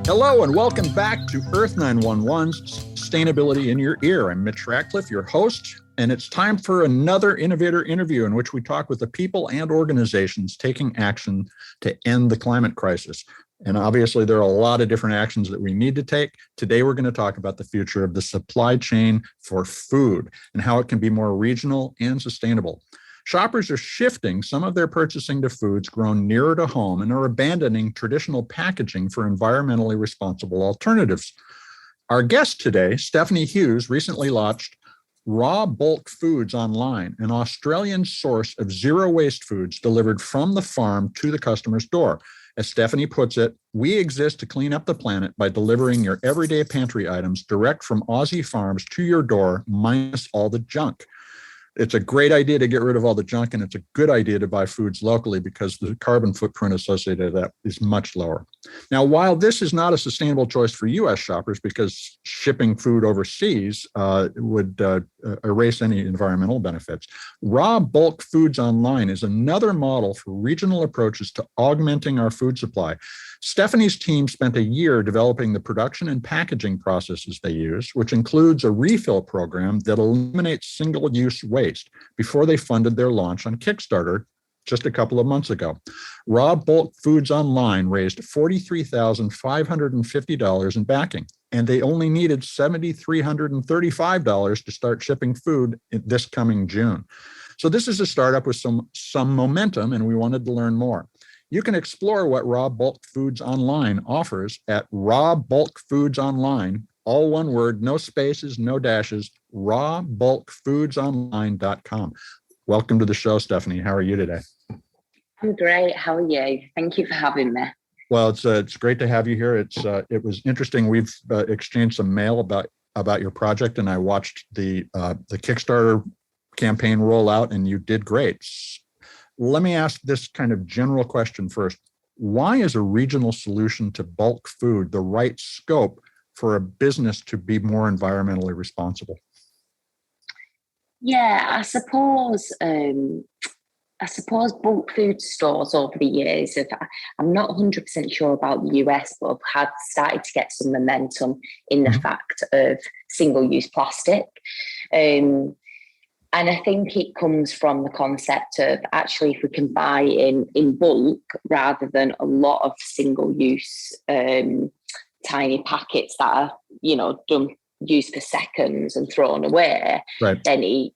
Hello and welcome back to Earth911's Sustainability in Your Ear. I'm Mitch Ratcliffe, your host, and it's time for another innovator interview in which we talk with the people and organizations taking action to end the climate crisis. And obviously, there are a lot of different actions that we need to take. Today, we're going to talk about the future of the supply chain for food and how it can be more regional and sustainable. Shoppers are shifting some of their purchasing to foods grown nearer to home and are abandoning traditional packaging for environmentally responsible alternatives. Our guest today, Stephanie Hughes, recently launched Raw Bulk Foods Online, an Australian source of zero waste foods delivered from the farm to the customer's door. As Stephanie puts it, we exist to clean up the planet by delivering your everyday pantry items direct from Aussie farms to your door, minus all the junk. It's a great idea to get rid of all the junk, and it's a good idea to buy foods locally because the carbon footprint associated with that is much lower. Now, while this is not a sustainable choice for U.S. shoppers because shipping food overseas would erase any environmental benefits, Raw Bulk Foods Online is another model for regional approaches to augmenting our food supply. Stephanie's team spent a year developing the production and packaging processes they use, which includes a refill program that eliminates single-use waste before they funded their launch on Kicktarter just a couple of months ago. Raw Bulk Foods Online raised $43,550 in backing, and they only needed $7,335 to start shipping food this coming June. So this is a startup with some momentum, and we wanted to learn more. You can explore what Raw Bulk Foods Online offers at Raw Bulk Foods Online, all one word, no spaces, no dashes, rawbulkfoodsonline.com. Welcome to the show, Stephanie. How are you today? I'm great. How are you? Thank you for having me. Well, it's great to have you here. It was interesting. We've exchanged some mail about your project, and I watched the Kickstarter campaign roll out, and you did great. Let me ask this kind of general question first. Why is a regional solution to bulk food the right scope for a business to be more environmentally responsible? Yeah, I suppose bulk food stores over the years I'm not 100% sure about the US, but have started to get some momentum in the fact of single-use plastic. And I think it comes from the concept of actually if we can buy in bulk rather than a lot of single-use tiny packets that are, used for seconds and thrown away, right, then it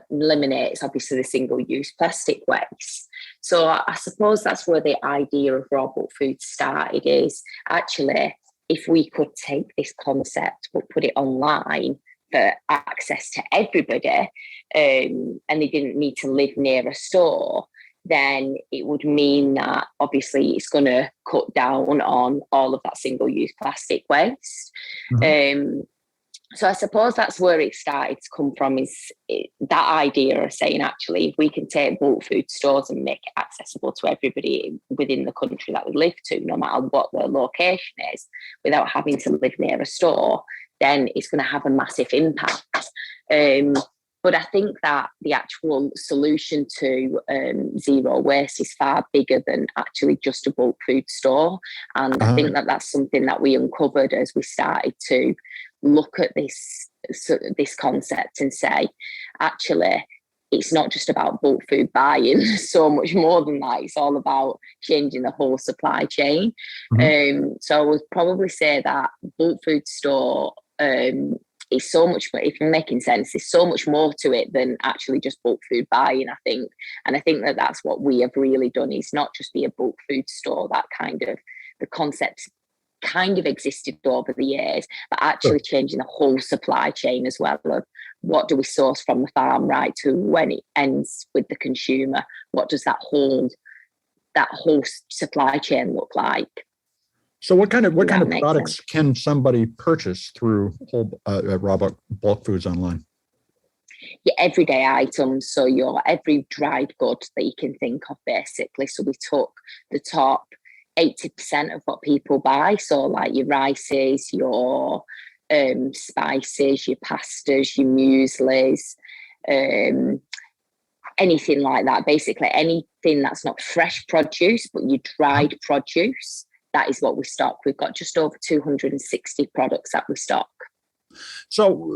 eliminates obviously the single-use plastic waste. So I suppose that's where the idea of raw bulk food started, is actually if we could take this concept but put it online for access to everybody, and they didn't need to live near a store, then it would mean that obviously it's going to cut down on all of that single-use plastic waste. So I suppose that's where it started to come from, is that idea of saying, actually, if we can take bulk food stores and make it accessible to everybody within the country that we live to, no matter what their location is, without having to live near a store, then it's going to have a massive impact. But I think that the actual solution to zero waste is far bigger than actually just a bulk food store. And I think that that's something that we uncovered as we started to look at this concept and say, actually, it's not just about bulk food buying, so much more than that. It's all about changing the whole supply chain. So I would probably say that bulk food store is so much, if I'm making sense, there's so much more to it than actually just bulk food buying, I think. And I think that that's what we have really done, is not just be a bulk food store. That the concept kind of existed over the years, but actually changing the whole supply chain as well, of what do we source from the farm right to when it ends with the consumer. What does that whole supply chain look like? So what kind of products can somebody purchase through Raw Bulk Foods Online? Your everyday items, so your every dried good that you can think of, basically. So we took the top 80% of what people buy, so like your rices, your spices, your pastas, your mueslis, anything like that. Basically anything that's not fresh produce, but your dried produce, that is what we stock. We've got just over 260 products that we stock. So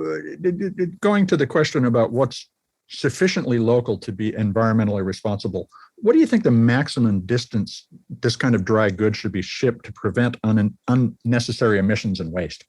going to the question about what's sufficiently local to be environmentally responsible, what do you think the maximum distance this kind of dry goods should be shipped to prevent unnecessary emissions and waste?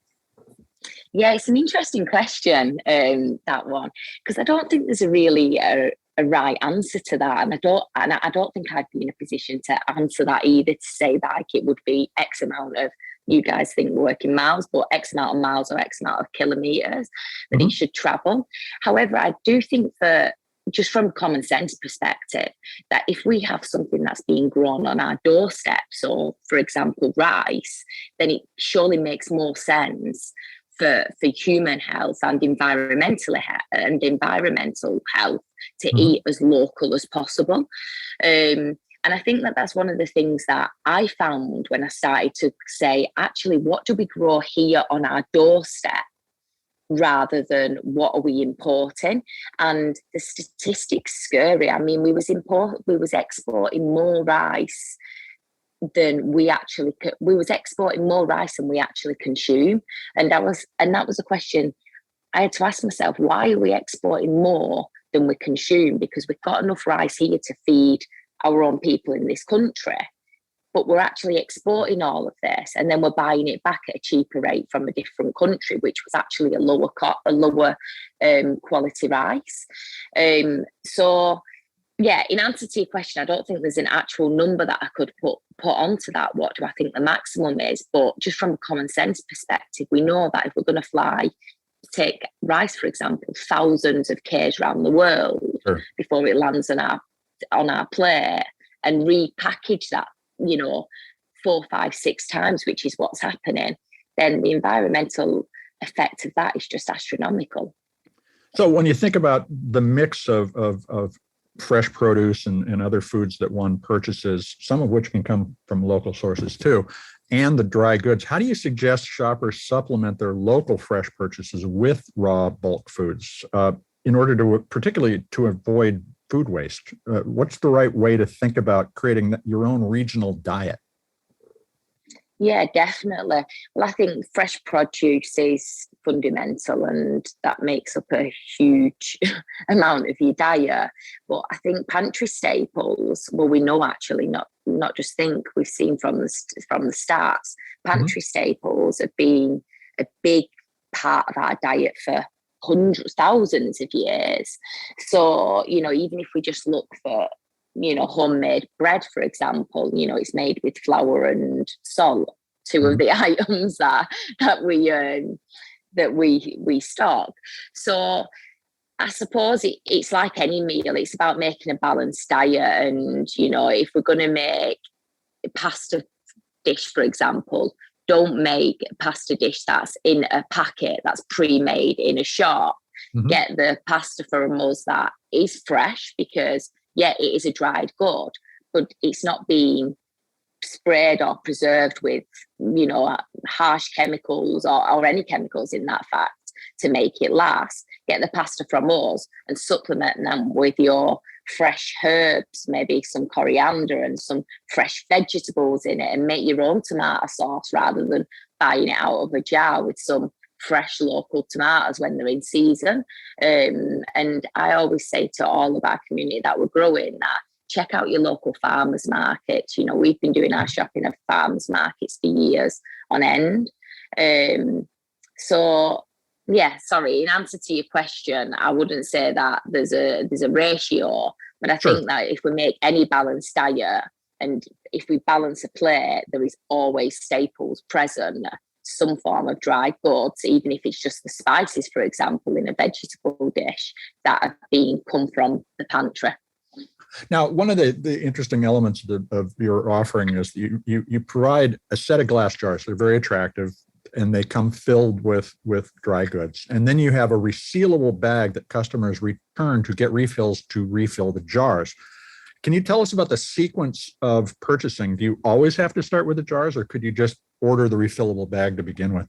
Yeah, it's an interesting question, that one, because I don't think there's a really a right answer to that, and I don't think I'd be in a position to answer that either, to say like it would be X amount of, you guys think working miles, but X amount of miles or X amount of kilometers that it should travel. However, I do think that, just from a common sense perspective, that if we have something that's being grown on our doorsteps, or for example rice, then it surely makes more sense for human health and environmental health to eat as local as possible. And I think that that's one of the things that I found when I started to say, actually, what do we grow here on our doorstep, rather than what are we importing? And the statistics scary. I mean, we was exporting more rice than we was exporting more rice than we actually consume. And that was a question I had to ask myself: why are we exporting more than we consume? Because we've got enough rice here to feed our own people in this country, but we're actually exporting all of this, and then we're buying it back at a cheaper rate from a different country, which was actually a lower quality rice. So yeah, in answer to your question, I don't think there's an actual number that I could put onto that. What do I think the maximum is? But just from a common sense perspective, we know that if we're going to take rice, for example, thousands of k's around the world before it lands on our plate, and repackage that, 4, 5, 6 times, which is what's happening, then the environmental effect of that is just astronomical. So when you think about the mix of fresh produce and other foods that one purchases, some of which can come from local sources too, and the dry goods, how do you suggest shoppers supplement their local fresh purchases with raw bulk foods in order to, particularly to avoid food waste? What's the right way to think about creating your own regional diet? Yeah, definitely. Well, I think fresh produce is fundamental, and that makes up a huge amount of your diet. But I think pantry staples, well, we know actually, not just think, we've seen from the starts, pantry staples have been a big part of our diet for hundreds, thousands of years. So, even if we just look for, homemade bread, for example, it's made with flour and salt, two of the items that we stock. So I suppose it's like any meal. It's about making a balanced diet. And, if we're going to make a pasta dish, for example, don't make a pasta dish that's in a packet that's pre-made in a shop. Get the pasta from us that is fresh, because yeah, it is a dried good, but it's not being sprayed or preserved with, harsh chemicals or any chemicals in that fact to make it last. Get the pasta from us and supplement them with your fresh herbs, maybe some coriander and some fresh vegetables in it, and make your own tomato sauce rather than buying it out of a jar with some fresh local tomatoes when they're in season. And I always say to all of our community that we're growing that, check out your local farmers markets. We've been doing our shopping at farmers markets for years on end. So yeah, sorry, in answer to your question, I wouldn't say that there's a ratio, but I think that if we make any balanced diet, and if we balance a plate, there is always staples present, some form of dried goods, even if it's just the spices, for example, in a vegetable dish that have come from the pantry. Now, one of the interesting elements of your offering is you provide a set of glass jars. They're very attractive, and they come filled with dry goods. And then you have a resealable bag that customers return to get refills to refill the jars. Can you tell us about the sequence of purchasing? Do you always have to start with the jars, or could you just order the refillable bag to begin with?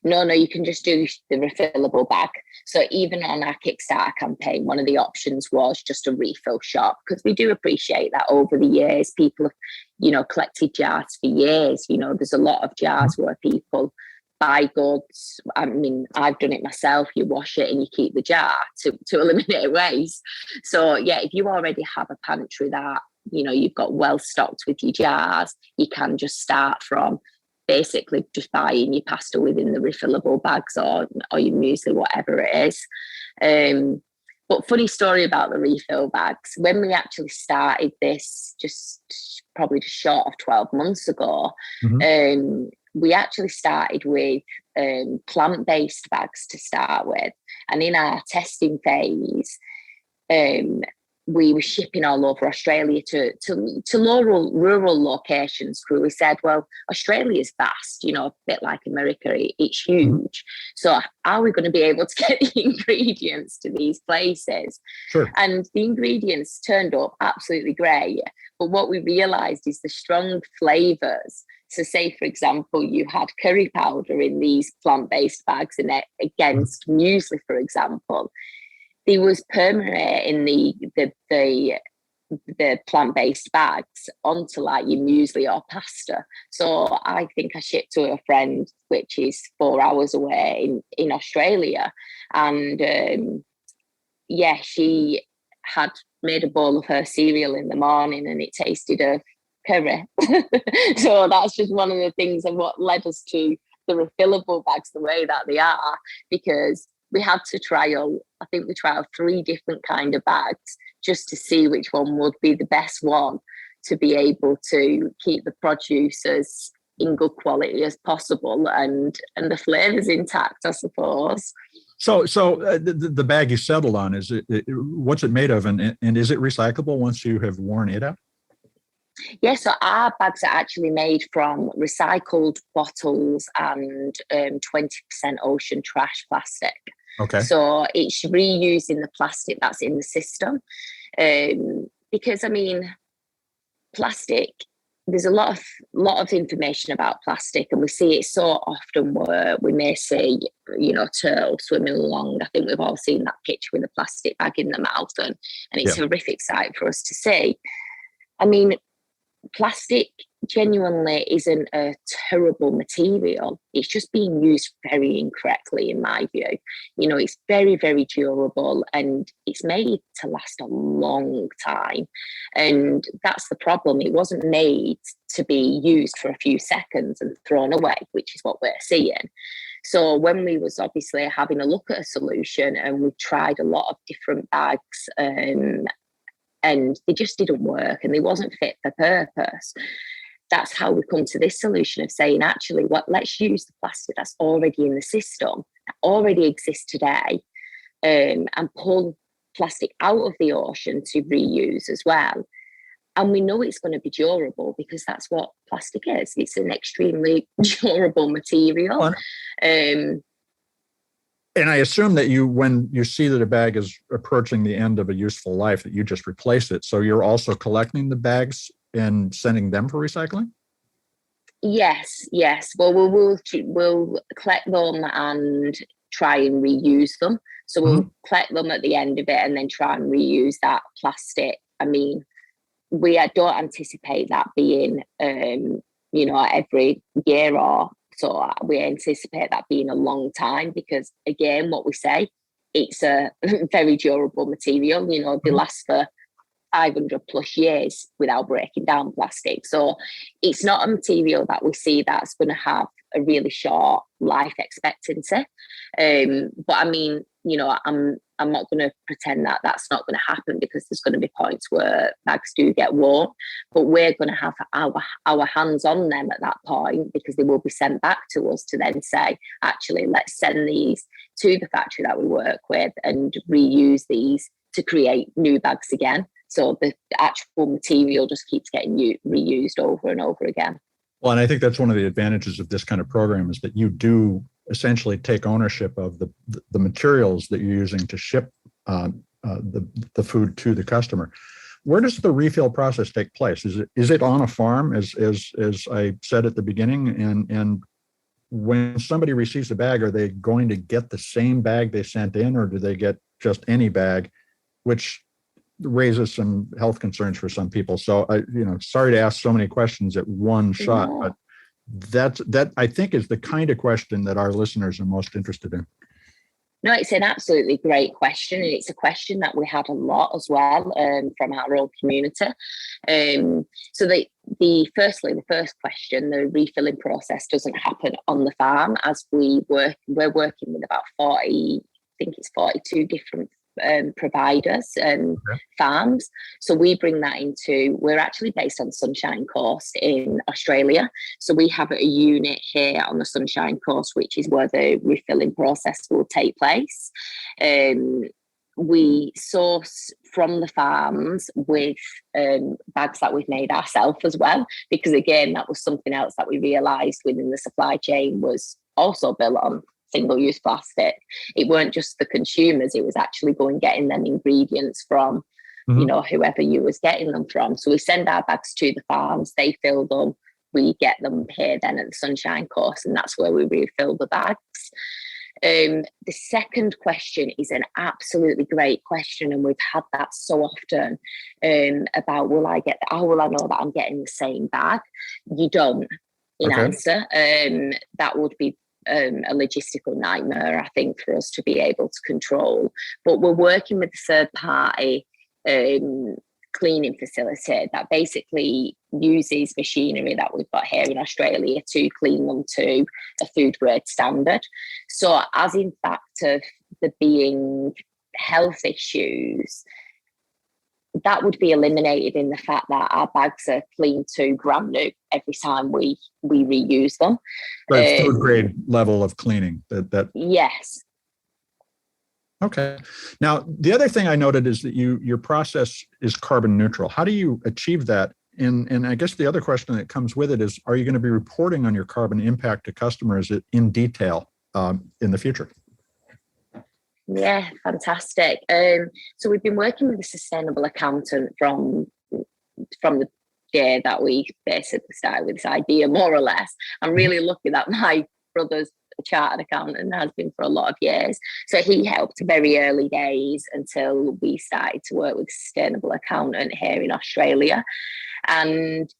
No, you can just do the refillable bag. So even on our Kicktarter campaign, one of the options was just a refill shop, because we do appreciate that over the years, people have, collected jars for years. There's a lot of jars where people buy goods. I mean, I've done it myself. You wash it and you keep the jar to eliminate waste. So yeah, if you already have a pantry that, you've got well stocked with your jars, you can just start from basically just buying your pasta within the refillable bags or your muesli, whatever it is. But funny story about the refill bags. When we actually started this, probably just short of 12 months ago, we actually started with plant-based bags to start with. And in our testing phase, we were shipping all over Australia to rural locations where we said, well, Australia is vast, a bit like America, it's huge. So are we going to be able to get the ingredients to these places? Sure. And the ingredients turned up absolutely great. But what we realised is the strong flavours. So say, for example, you had curry powder in these plant-based bags and against muesli, for example, there was permanent in the plant-based bags onto like your muesli or pasta. So I think I shipped to a friend, which is 4 hours away in Australia. And she had made a bowl of her cereal in the morning and it tasted of curry. So that's just one of the things of what led us to the refillable bags the way that they are, because we had to trial 3 different kind of bags just to see which one would be the best one to be able to keep the produce as in good quality as possible and the flavours intact, I suppose. So the bag you settled on, what's it made of, and is it recyclable once you have worn it out? Yeah, so our bags are actually made from recycled bottles and 20% ocean trash plastic. Okay. So it's reusing the plastic that's in the system. Because, I mean, plastic, there's a lot of information about plastic, and we see it so often where we may see, turtle swimming along. I think we've all seen that picture with a plastic bag in the mouth, and it's a horrific sight for us to see. I mean, plastic genuinely isn't a terrible material. It's just being used very incorrectly, in my view. It's very, very durable and it's made to last a long time. And that's the problem. It wasn't made to be used for a few seconds and thrown away, which is what we're seeing. So when we was obviously having a look at a solution, and we tried a lot of different bags, and they just didn't work and they wasn't fit for purpose. That's how we come to this solution of saying, actually, let's use the plastic that's already in the system, that already exists today, and pull plastic out of the ocean to reuse as well. And we know it's going to be durable because that's what plastic is. It's an extremely durable material. And I assume that when you see that a bag is approaching the end of a useful life, that you just replace it. So you're also collecting the bags and sending them for recycling? Yes. Well, we'll collect them and try and reuse them. So we'll collect them at the end of it and then try and reuse that plastic. I mean, we don't anticipate that being, every year or so. We anticipate that being a long time because, again, what we say, it's a very durable material. They last for 500 plus years without breaking down plastic. So it's not a material that we see that's going to have a really short life expectancy. But I mean, I'm not going to pretend that that's not going to happen, because there's going to be points where bags do get worn, but we're going to have our hands on them at that point, because they will be sent back to us to then say, actually, let's send these to the factory that we work with and reuse these to create new bags again. So the actual material just keeps getting reused over and over again. Well, and I think that's one of the advantages of this kind of program, is that you do essentially take ownership of the materials that you're using to ship the food to the customer. Where does the refill process take place? Is it on a farm, as I said at the beginning? And when somebody receives a bag, are they going to get the same bag they sent in, or do they get just any bag? Which raises some health concerns for some people. So sorry to ask so many questions at one shot, but that I think is the kind of question that our listeners are most interested in. No, it's an absolutely great question, and it's a question that we had a lot as well from our own community. So the first question, the refilling process doesn't happen on the farm, as we're working with about 40, I think it's 42 different providers and farms. So we bring that we're actually based on Sunshine Coast in Australia. So we have a unit here on the Sunshine Coast, which is where the refilling process will take place. We source from the farms with bags that we've made ourselves as well, because again, that was something else that we realised within the supply chain was also built on single-use plastic. It weren't just the consumers, it was actually getting them ingredients from whoever you was getting them from. So we send our bags to the farms, they fill them, we get them here then at the Sunshine Coast, and that's where we refill the bags. The second question is an absolutely great question, and we've had that so often about how will I know that I'm getting the same bag? You don't, in answer. That would be a logistical nightmare, I think, for us to be able to control. But we're working with a third party cleaning facility that basically uses machinery that we've got here in Australia to clean them to a food grade standard. So as in fact of there being health issues, that would be eliminated in the fact that our bags are clean to brand new every time we reuse them. Right, food grade level of cleaning. Yes. Okay. Now, the other thing I noted is that your process is carbon neutral. How do you achieve that? And I guess the other question that comes with it is, are you going to be reporting on your carbon impact to customers in detail in the future? Yeah, fantastic. So we've been working with a sustainable accountant from the day that we basically started with this idea, more or less. I'm really lucky that my brother's a chartered accountant and has been for a lot of years. So he helped very early days until we started to work with a sustainable accountant here in Australia. And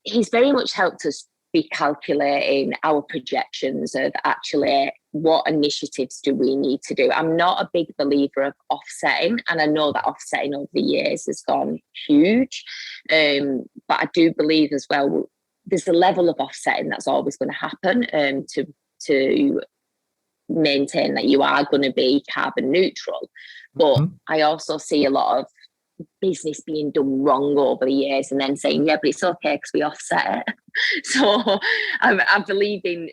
he's very much helped us be calculating our projections of actually what initiatives do we need to do. I'm not a big believer of offsetting, and I know that offsetting over the years has gone huge. But I do believe as well, there's a level of offsetting that's always going to happen to maintain that you are going to be carbon neutral. But I also see a lot of business being done wrong over the years and then saying, yeah, but it's okay because we offset it. So I believe in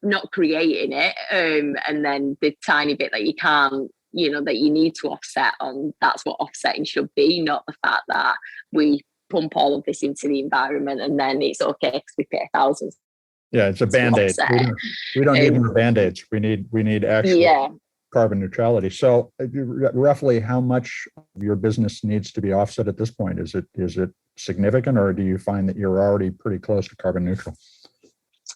not creating it, and then the tiny bit that you can't, that you need to offset on, that's what offsetting should be, not the fact that we pump all of this into the environment and then it's okay because we pay thousands. Yeah, it's a Band-Aid. We don't need more Band-Aids. We need actual carbon neutrality. So roughly how much of your business needs to be offset at this point? Is it significant, or do you find that you're already pretty close to carbon neutral?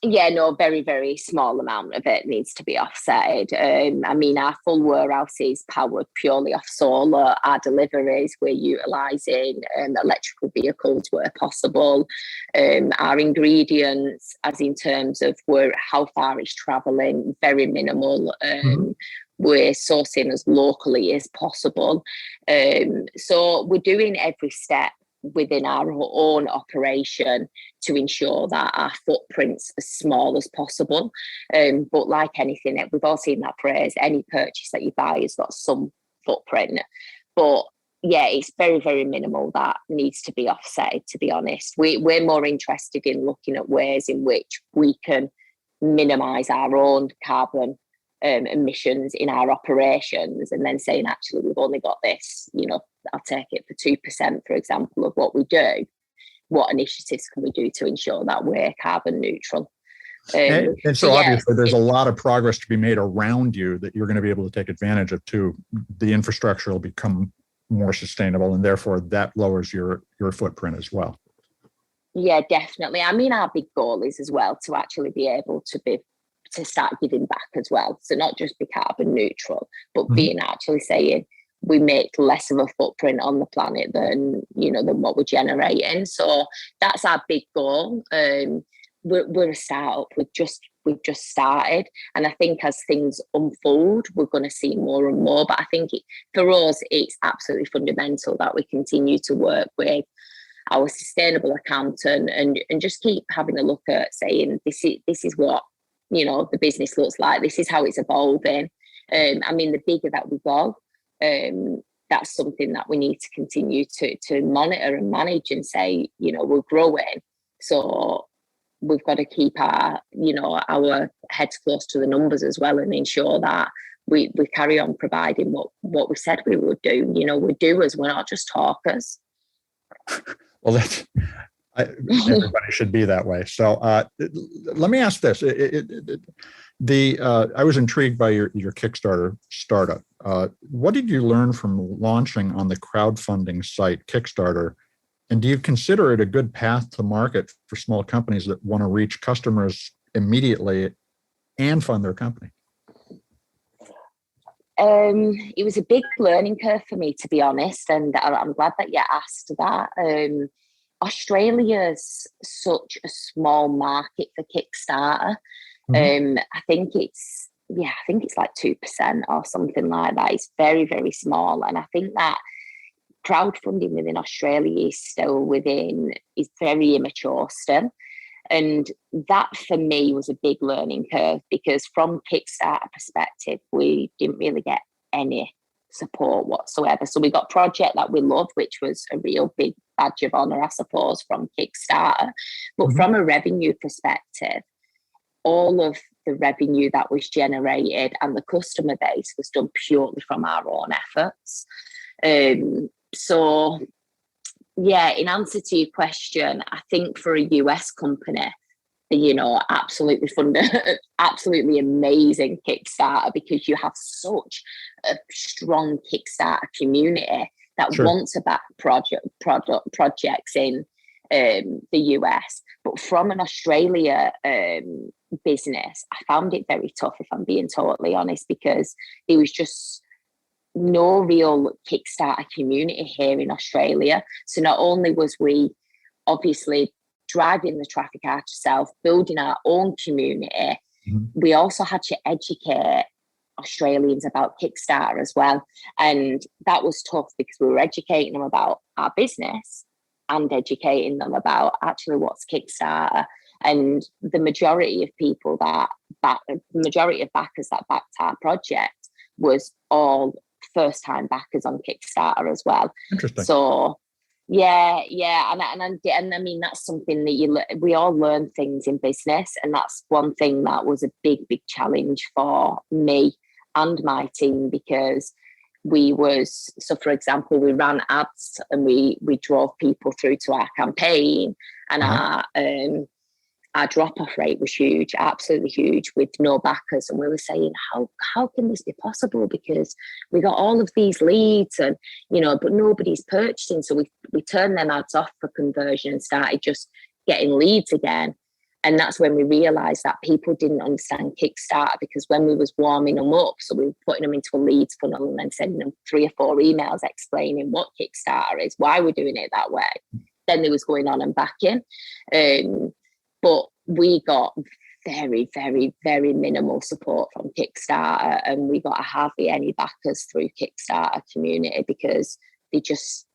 Yeah, no, very, very small amount of it needs to be offset. I mean, our full warehouse is powered purely off solar. Our deliveries, we're utilising electrical vehicles where possible. Our ingredients, as in terms of how far it's travelling, very minimal. We're sourcing as locally as possible. So we're doing every step within our own operation to ensure that our footprint's as small as possible. But like anything, we've all seen that phrase, any purchase that you buy has got some footprint. But yeah, it's very, very minimal that needs to be offset, to be honest. We're more interested in looking at ways in which we can minimise our own carbon emissions in our operations, and then saying, actually, we've only got this, I'll take it for 2%, for example, of what we do. What initiatives can we do to ensure that we're carbon neutral? And so obviously there's a lot of progress to be made around you that you're going to be able to take advantage of too. The infrastructure will become more sustainable, and therefore that lowers your footprint as well. Yeah, definitely. I mean, our big goal is as well to actually be able to start giving back as well. So not just be carbon neutral, but being actually saying, we make less of a footprint on the planet than what we're generating. So that's our big goal. We're a startup. We've just started, and I think as things unfold, we're going to see more and more. But I think for us, it's absolutely fundamental that we continue to work with our sustainable accountant and just keep having a look at saying this is what the business looks like. This is how it's evolving. The bigger that we go, that's something that we need to continue to monitor and manage and say, we're growing, so we've got to keep our heads close to the numbers as well, and ensure that we carry on providing what we said we would do. We're doers, we're not just talkers. Well, everybody should be that way. So let me ask this. I was intrigued by your Kickstarter startup. What did you learn from launching on the crowdfunding site Kickstarter? And do you consider it a good path to market for small companies that want to reach customers immediately and fund their company? It was a big learning curve for me, to be honest, and I'm glad that you asked that. Australia's such a small market for Kickstarter. I think it's like 2% or something like that. It's very, very small, and I think that crowdfunding within Australia is very immature still. And that for me was a big learning curve, because from Kickstarter perspective, we didn't really get any support whatsoever. So we got Project That We Love, which was a real big badge of honor, I suppose, from Kickstarter. But from a revenue perspective, all of the revenue that was generated and the customer base was done purely from our own efforts. So yeah, in answer to your question, I think for a US company, absolutely amazing Kickstarter, because you have such a strong Kickstarter community that wants to back projects in the US. But from an Australia business, I found it very tough, if I'm being totally honest, because there was just no real Kickstarter community here in Australia. So not only was we obviously driving the traffic ourselves, building our own community, we also had to educate Australians about Kickstarter as well. And that was tough, because we were educating them about our business and educating them about actually what's Kickstarter. And the majority of backers that backed our project was all first-time backers on Kickstarter as well. Interesting. So yeah, and I mean, that's something that we all learn things in business, and that's one thing that was a big challenge for me and my team, because for example, we ran ads and we drove people through to our campaign, and our drop-off rate was huge, absolutely huge, with no backers. And we were saying, how can this be possible? Because we got all of these leads and, but nobody's purchasing. So we turned them ads off for conversion and started just getting leads again. And that's when we realised that people didn't understand Kickstarter, because when we was warming them up, so we were putting them into a leads funnel and then sending them 3 or 4 emails explaining what Kickstarter is, why we're doing it that way. Then there was going on and backing. But we got very, very, very minimal support from Kickstarter, and we got hardly any backers through Kickstarter community, because we just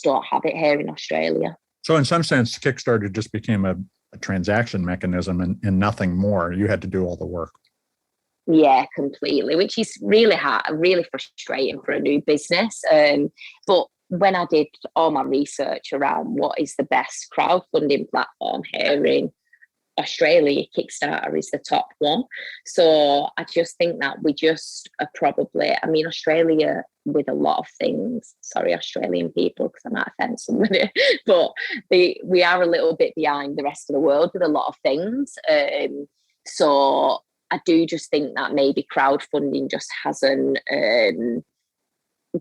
don't have it here in Australia. So in some sense, Kickstarter just became a transaction mechanism and nothing more. You had to do all the work. Yeah, completely, which is really hard, really frustrating for a new business. But when I did all my research around what is the best crowdfunding platform here in Australia, Kickstarter is the top one. So I just think that we just are probably, Australia with a lot of things, sorry, Australian people, because I might offend somebody, but we are a little bit behind the rest of the world with a lot of things. So I do just think that maybe crowdfunding just hasn't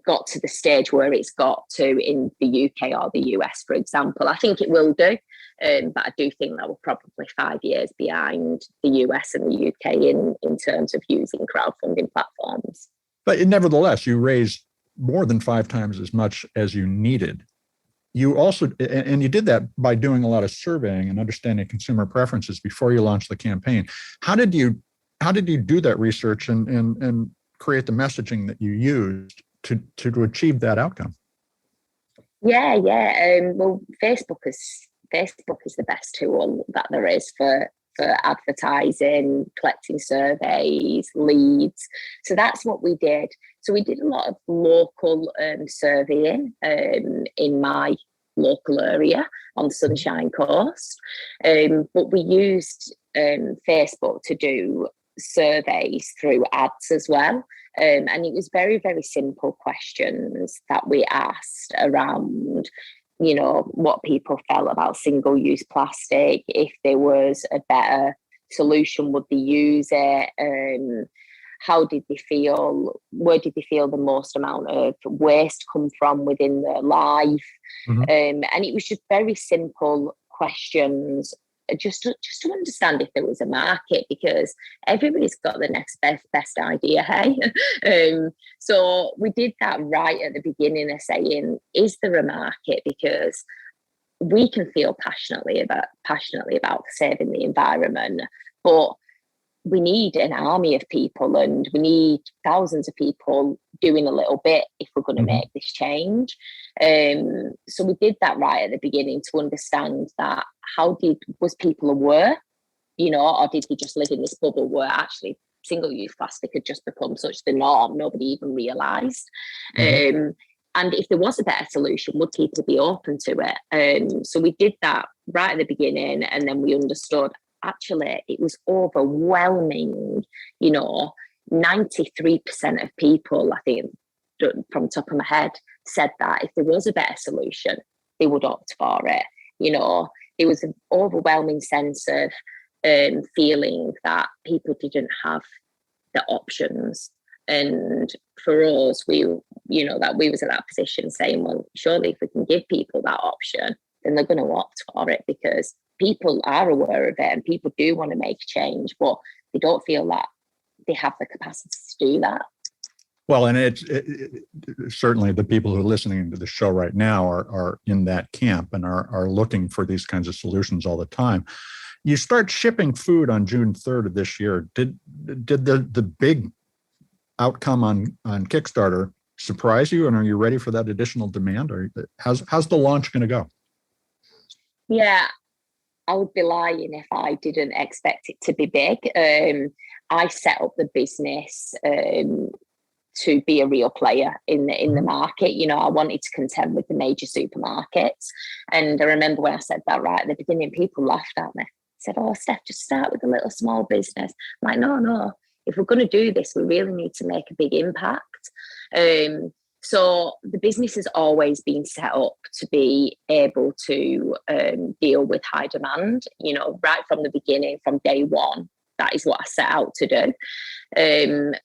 got to the stage where it's got to in the UK or the US, for example. I think it will do, but I do think that we're probably 5 years behind the US and the UK in terms of using crowdfunding platforms. But nevertheless, you raised more than 5 times as much as you needed. You also, and you did that by doing a lot of surveying and understanding consumer preferences before you launched the campaign. How did you do that research and create the messaging that you used to achieve that outcome? Yeah. Well, Facebook is the best tool that there is for advertising, collecting surveys, leads. So that's what we did. So we did a lot of local surveying in my local area on the Sunshine Coast. But we used Facebook to do surveys through ads as well. And it was very, very simple questions that we asked around, what people felt about single-use plastic. If there was a better solution, would they use it? How did they feel? Where did they feel the most amount of waste come from within their life? And it was just very simple questions, just to understand if there was a market, because everybody's got the next best idea, hey? So we did that right at the beginning of saying, is there a market? Because we can feel passionately about saving the environment, but we need an army of people, and we need thousands of people doing a little bit if we're going to make this change. So we did that right at the beginning to understand that was people aware, or did they just live in this bubble where actually single-use plastic had just become such the norm, nobody even realised. And if there was a better solution, would people be open to it? So we did that right at the beginning, and then we understood actually it was overwhelming. 93% of people, I think, from the top of my head, said that if there was a better solution, they would opt for it. There was an overwhelming sense of feeling that people didn't have the options. And for us, we was at that position saying, well, surely if we can give people that option, then they're going to opt for it, because people are aware of it and people do want to make change, but they don't feel that they have the capacity to do that. Well, and it's certainly the people who are listening to the show right now are in that camp and are looking for these kinds of solutions all the time. You start shipping food on June 3rd of this year. Did the big outcome on Kickstarter surprise you, and are you ready for that additional demand? Or how's the launch going to go? Yeah, I would be lying if I didn't expect it to be big. I set up the business to be a real player in the market. I wanted to contend with the major supermarkets. And I remember when I said that right at the beginning, people laughed at me. Said, "Oh, Steph, just start with a little small business." I'm like, no. If we're going to do this, we really need to make a big impact. So the business has always been set up to be able to deal with high demand, right from the beginning, from day one. That is what I set out to do.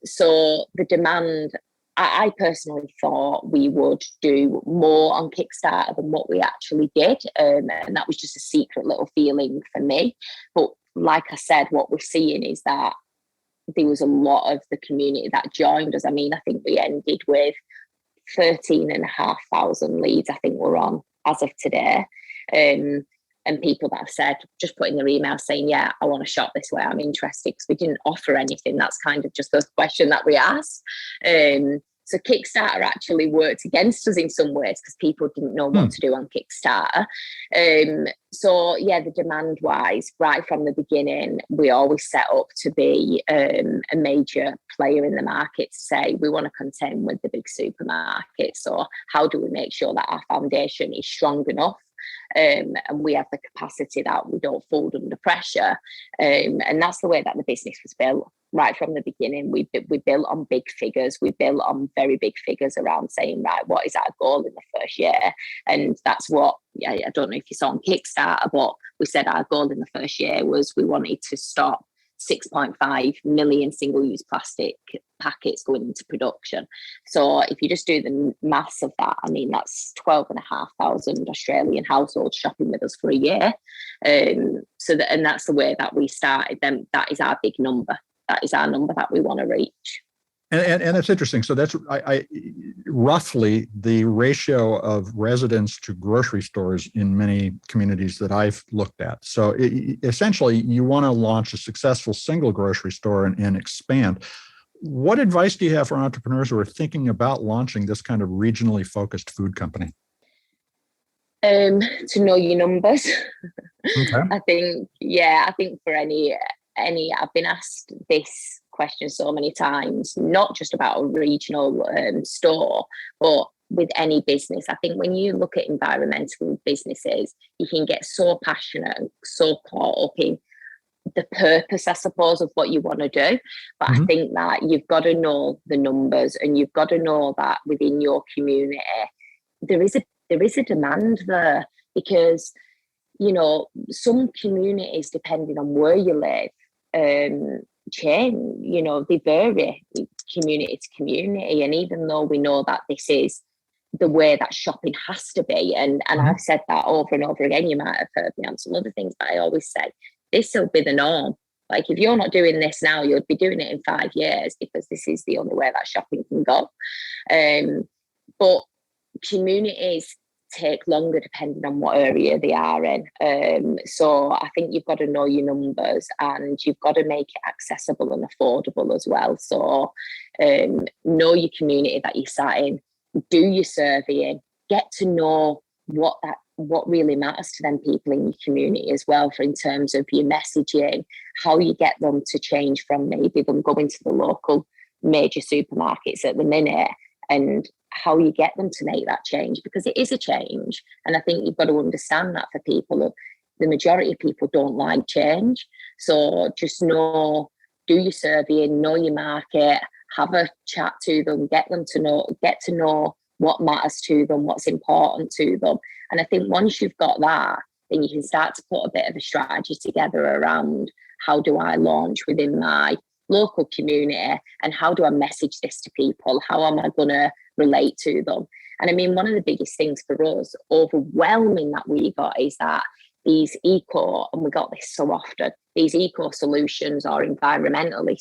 So the demand, I personally thought we would do more on Kickstarter than what we actually did. And that was just a secret little feeling for me. But like I said, what we're seeing is that there was a lot of the community that joined us. I mean, I think we ended with 13,500 leads, I think we're on as of today. And people that have said, just put in their email saying, yeah, I want to shop this way, I'm interested, because we didn't offer anything. That's kind of just the question that we asked. So Kickstarter actually worked against us in some ways, because people didn't know what to do on Kickstarter. So yeah, the demand wise, right from the beginning, we always set up to be a major player in the market, to say we want to contend with the big supermarkets. So how do we make sure that our foundation is strong enough? And we have the capacity that we don't fold under pressure. And that's the way that the business was built. Right from the beginning, we built on big figures. We built on very big figures around saying, right, what is our goal in the first year? And that's what, I don't know if you saw on Kickstarter, but we said our goal in the first year was we wanted to stop 6.5 million single-use plastic packets going into production. So if you just do the maths of that, I mean, that's 12,500 Australian households shopping with us for a year. And that's the way that we started. Then that is our big number. That is our number that we want to reach. And it's interesting. So that's roughly the ratio of residents to grocery stores in many communities that I've looked at. So essentially, you want to launch a successful single grocery store and expand. What advice do you have for entrepreneurs who are thinking about launching this kind of regionally focused food company? To know your numbers. Okay. I think for any, I've been asked this question so many times, not just about a regional store, but with any business. I think when you look at environmental businesses, you can get so passionate and so caught up in the purpose, I suppose, of what you want to do. But I think that you've got to know the numbers, and you've got to know that within your community, there is a demand there, because, you know, some communities, depending on where you live, change, you know, they vary community to community. And even though we know that this is the way that shopping has to be, and I've said that over and over again, you might have heard me on some other things, but I always say this will be the norm. Like, if you're not doing this now, you'll be doing it in 5 years, because this is the only way that shopping can go. But communities take longer depending on what area they are in. So I think you've got to know your numbers, and you've got to make it accessible and affordable as well. So know your community that you're sat in, do your surveying, get to know what really matters to them people in your community as well, for in terms of your messaging, how you get them to change from maybe them going to the local major supermarkets at the minute, and how you get them to make that change, because it is a change. And I think you've got to understand that for people, the majority of people don't like change. So just do your surveying, know your market, have a chat to them, get to know what matters to them, what's important to them. And I think once you've got that, then you can start to put a bit of a strategy together around, how do I launch within my local community, and how do I message this to people? How am I going to relate to them? And I mean, one of the biggest things for us, overwhelming, that we got is that these and we got this so often, these eco solutions or environmentally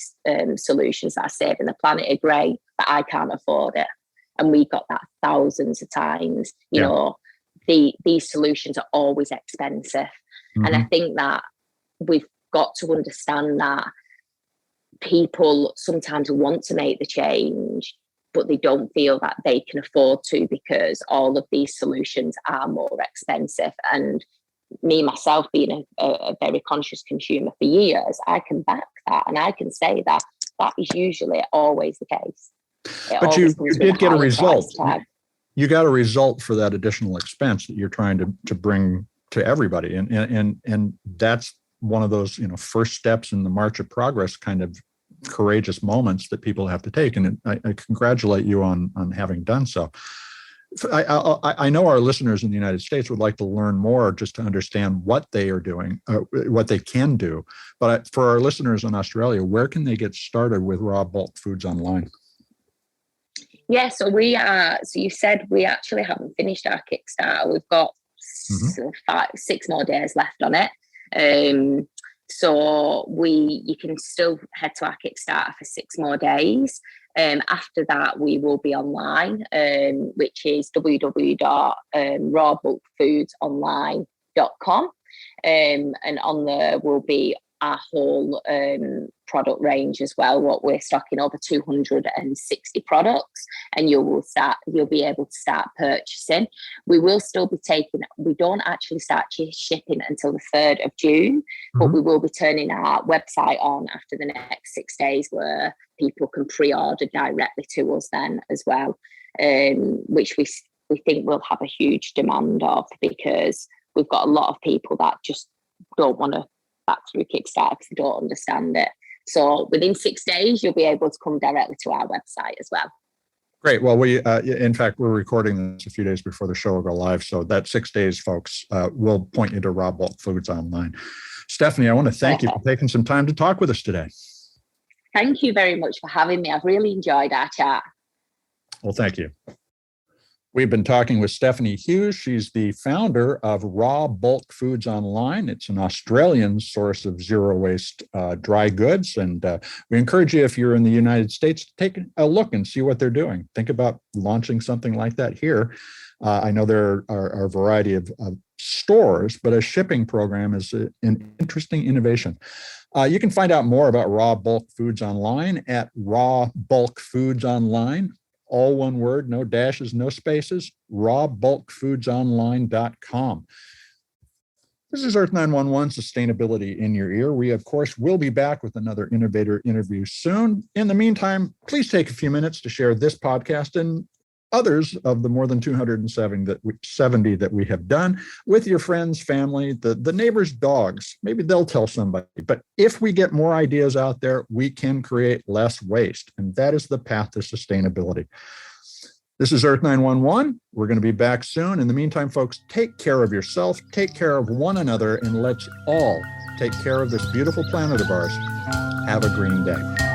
solutions that are saving the planet are great, but I can't afford it. And we got that thousands of times. You know, these solutions are always expensive. And I think that we've got to understand that people sometimes want to make the change, but they don't feel that they can afford to, because all of these solutions are more expensive. And me, myself, being a very conscious consumer for years, I can back that, and I can say that is usually always the case. But you did get a result. You got a result for that additional expense that you're trying to bring to everybody. And that's one of those, first steps in the march of progress kind of courageous moments that people have to take. And I congratulate you on having done so. I know our listeners in the United States would like to learn more, just to understand what they are doing, what they can do. But for our listeners in Australia, where can they get started with Raw Bulk Foods online? Yeah, so you said we actually haven't finished our Kickstarter. We've got 6 more days left on it. So you can still head to our Kickstarter for 6 more days. After that, we will be online, which is www.rawbulkfoodsonline.com. And on there will be our whole product range as well. What we're stocking, over 260 products, and you'll be able to start purchasing. We will still be we don't actually start shipping until the 3rd of June, but we will be turning our website on after the next 6 days, where people can pre-order directly to us then as well, which we think we'll have a huge demand of, because we've got a lot of people that just don't want to back through Kickstarter because they don't understand it. So within 6 days, you'll be able to come directly to our website as well. Great. Well, in fact, we're recording this a few days before the show will go live. So that 6 days, folks, will point you to Raw Bulk Foods online. Stephanie, I want to thank you for taking some time to talk with us today. Thank you very much for having me. I've really enjoyed our chat. Well, thank you. We've been talking with Stephanie Hughes. She's the founder of Raw Bulk Foods Online. It's an Australian source of zero waste dry goods. And we encourage you, if you're in the United States, to take a look and see what they're doing. Think about launching something like that here. I know there are a variety of stores, but a shipping program is an interesting innovation. You can find out more about Raw Bulk Foods Online at Raw Bulk Foods Online. All one word, no dashes, no spaces, rawbulkfoodsonline.com. This is Earth911 Sustainability in Your Ear. We, of course, will be back with another innovator interview soon. In the meantime, please take a few minutes to share this podcast and others of the more than 270 that we have done with your friends, family, the neighbors' dogs. Maybe they'll tell somebody. But if we get more ideas out there, we can create less waste. And that is the path to sustainability. This is Earth911. We're going to be back soon. In the meantime, folks, take care of yourself, take care of one another, and let's all take care of this beautiful planet of ours. Have a green day.